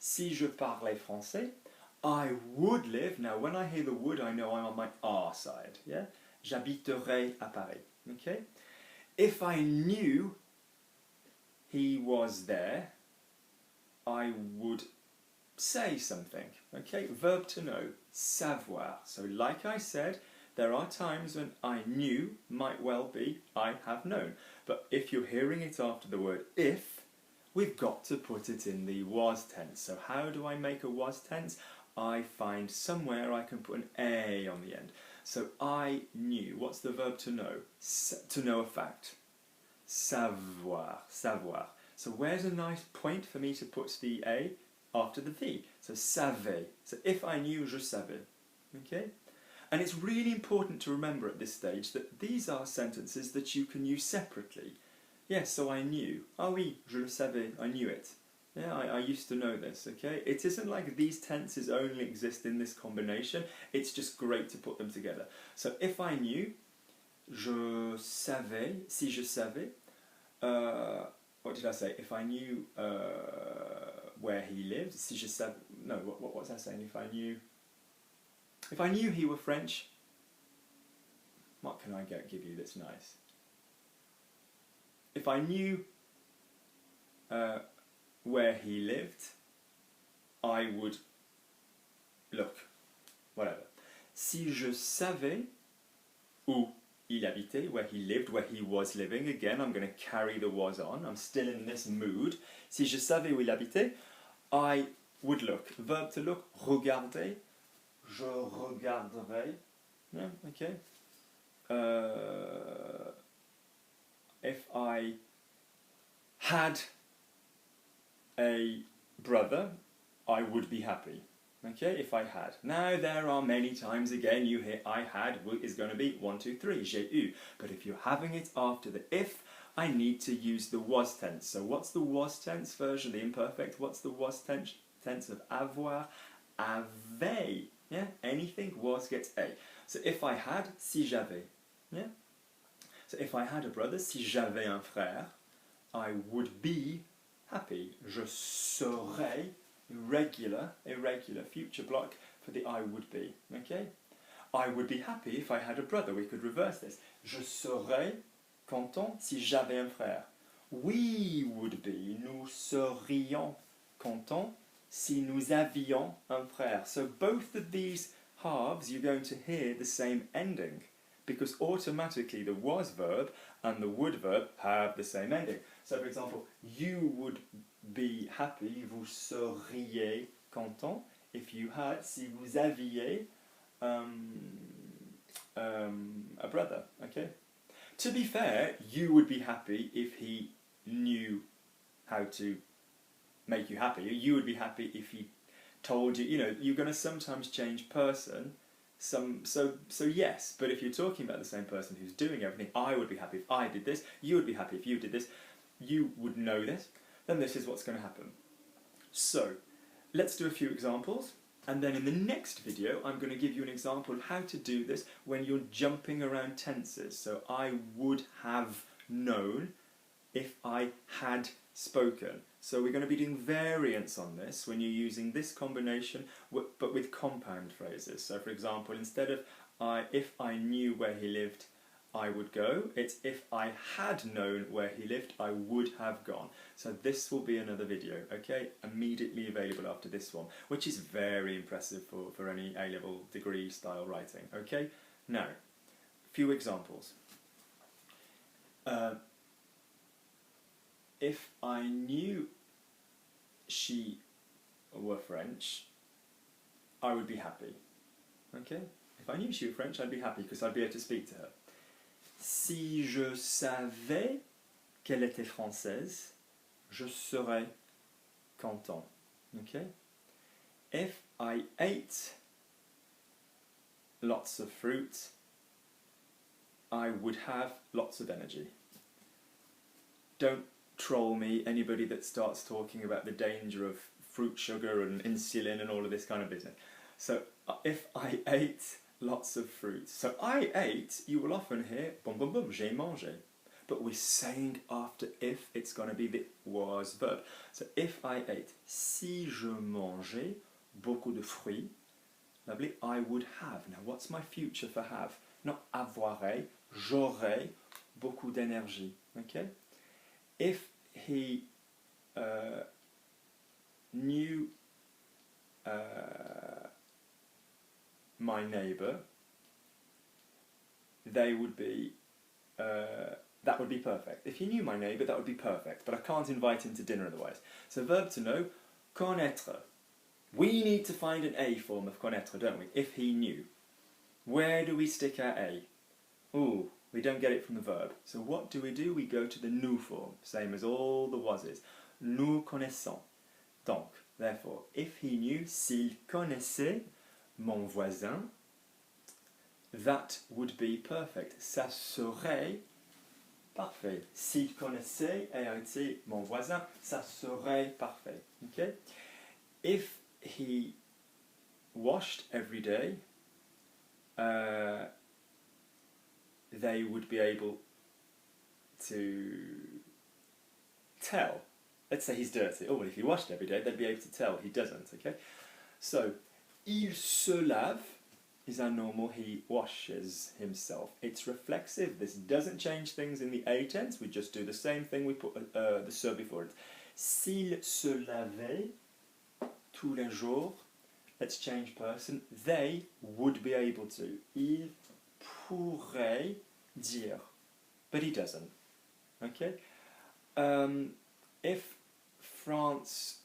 Si je parlais français, I would live. Now, when I hear the would, I know I'm on my R side. Yeah, j'habiterais à Paris. Okay. If I knew he was there, I would say something. Okay. Verb to know, savoir. So, like I said, there are times when I knew might well be I have known. But if you're hearing it after the word if, we've got to put it in the was tense. So how do I make a was tense? I find somewhere I can put an a on the end. So I knew. What's the verb to know? To know a fact. Savoir. Savoir. So where's a nice point for me to put the a after the v? So savais. So if I knew, je savais. Okay? And it's really important to remember at this stage that these are sentences that you can use separately. Yes, so I knew. Ah oui, je le savais, I knew it. Yeah, I used to know this, okay? It isn't like these tenses only exist in this combination, it's just great to put them together. So if I knew, je savais, si je savais, what did I say? If I knew where he lived, si je savais, no, what was I saying? If I knew he were French, what can I give you that's nice? If I knew where he lived, I would look, whatever. Si je savais où il habitait, where he lived, where he was living, again, I'm going to carry the was on, I'm still in this mood. Si je savais où il habitait, I would look. Verb to look, regarder, je regarderais. Yeah, okay. If I had a brother, I would be happy. Okay, if I had. Now there are many times again you hear I had is going to be 1, 2, 3, j'ai eu. But if you're having it after the if, I need to use the was tense. So what's the was tense version, the imperfect? What's the was tense of avoir? Avait. Yeah, anything was gets a. So if I had, si j'avais. Yeah. So if I had a brother, si j'avais un frère, I would be happy. Je serais, irregular, future block for the I would be. Okay? I would be happy if I had a brother. We could reverse this. Je serais content si j'avais un frère. We would be, nous serions contents si nous avions un frère. So both of these halves you're going to hear the same ending, because automatically the was verb and the would verb have the same ending. So for example, you would be happy, vous seriez content, if you had, si vous aviez a brother, okay? To be fair, you would be happy if he knew how to make you happy. You would be happy if he told you, you know, you're going to sometimes change person, so yes, but if you're talking about the same person who's doing everything, I would be happy if I did this, you would be happy if you did this, you would know this, then this is what's going to happen. So, let's do a few examples, and then in the next video I'm going to give you an example of how to do this when you're jumping around tenses. So I would have known if I had spoken. So we're going to be doing variants on this when you're using this combination, but with compound phrases. So for example, instead of if I knew where he lived, I would go, it's if I had known where he lived, I would have gone. So this will be another video, okay, immediately available after this one, which is very impressive for any A-level degree style writing, okay? Now, a few examples. If I knew she were French, I would be happy. Okay? If I knew she were French, I'd be happy because I'd be able to speak to her. Si je savais qu'elle était française, je serais content. Okay? If I ate lots of fruit, I would have lots of energy. Don't troll me, anybody that starts talking about the danger of fruit sugar and insulin and all of this kind of business. So if I ate lots of fruit. So I ate, you will often hear, boum boum boum, j'ai mangé. but we're saying after if, it's going to be the was verb. So if I ate, si je mangeais beaucoup de fruits, lovely, I would have. Now what's my future for have? Not avoirais, j'aurais beaucoup d'énergie. Okay? If he knew my neighbour, they would be, that would be perfect. If he knew my neighbour, that would be perfect, but I can't invite him to dinner otherwise. So verb to know, connaître. We need to find an A form of connaître, don't we? If he knew. Where do we stick our A? Ooh, we don't get it from the verb. So what do? We go to the nous form, same as all the wases. Nous connaissons. Donc, therefore, if he knew, s'il connaissait mon voisin, that would be perfect. Ça serait parfait. S'il connaissait était mon voisin, ça serait parfait. Okay? If he washed every day, they would be able to tell. Let's say he's dirty. Oh, well, if he washed every day, they'd be able to tell he doesn't, okay? So, il se lave is our normal, he washes himself. It's reflexive. This doesn't change things in the A tense. We just do the same thing. We put the se before it. S'il se lavait tous les jours, let's change person. They would be able to. Il pourrait dire, but he doesn't. Okay? If France,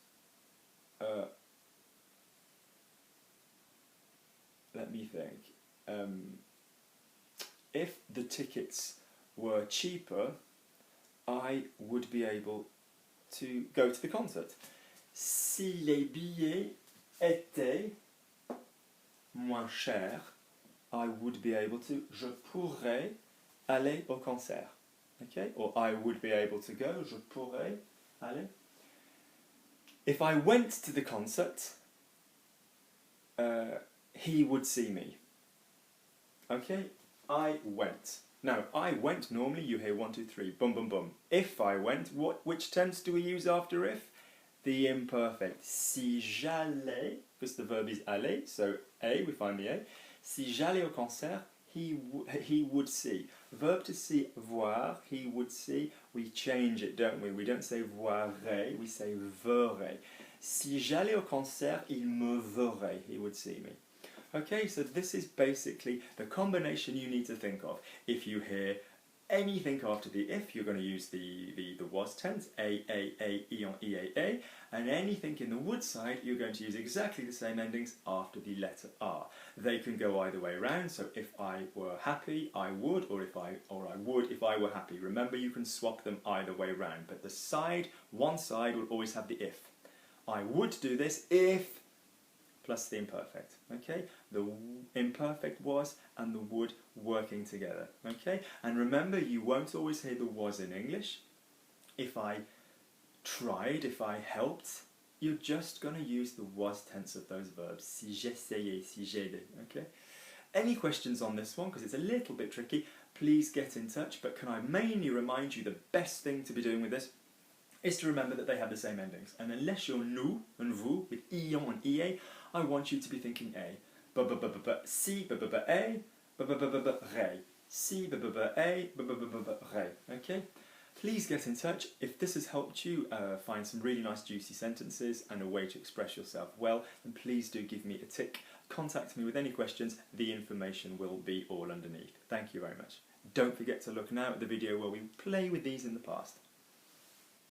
let me think. If the tickets were cheaper, I would be able to go to the concert. Si les billets étaient moins chers, I would be able to, je pourrais aller au concert. Okay? Or I would be able to go, je pourrais aller. If I went to the concert, he would see me. Okay? I went. Now, I went, normally you hear 1, 2, 3, bum, bum, bum. If I went, which tense do we use after if? The imperfect. Si j'allais, because the verb is aller, so A, we find the A. Si j'allais au concert, he would see. Verb to see, voir, he would see. We change it, don't we? We don't say voirais, we say verrait. Si j'allais au concert, il me verrait, he would see me. Okay, so this is basically the combination you need to think of. If you hear anything after the if, you're going to use the was tense, a, ion, a, and anything in the would side, you're going to use exactly the same endings after the letter R. They can go either way around, so if I were happy, I would, or I would if I were happy. Remember, you can swap them either way around, but the side, one side will always have the if. I would do this if plus the imperfect, okay? The imperfect was and the would working together, okay? And remember, you won't always hear the was in English. If I tried, if I helped, you're just going to use the was tense of those verbs. Si j'essayais, si j'aidais, okay? Any questions on this one, because it's a little bit tricky, please get in touch, but can I mainly remind you the best thing to be doing with this is to remember that they have the same endings. And unless you're nous and vous with ion and ea, I want you to be thinking a. Si, a, ray. Si, a, ray. Okay? Please get in touch. If this has helped you find some really nice juicy sentences and a way to express yourself well, then please do give me a tick. Contact me with any questions. The information will be all underneath. Thank you very much. Don't forget to look now at the video where we play with these in the past.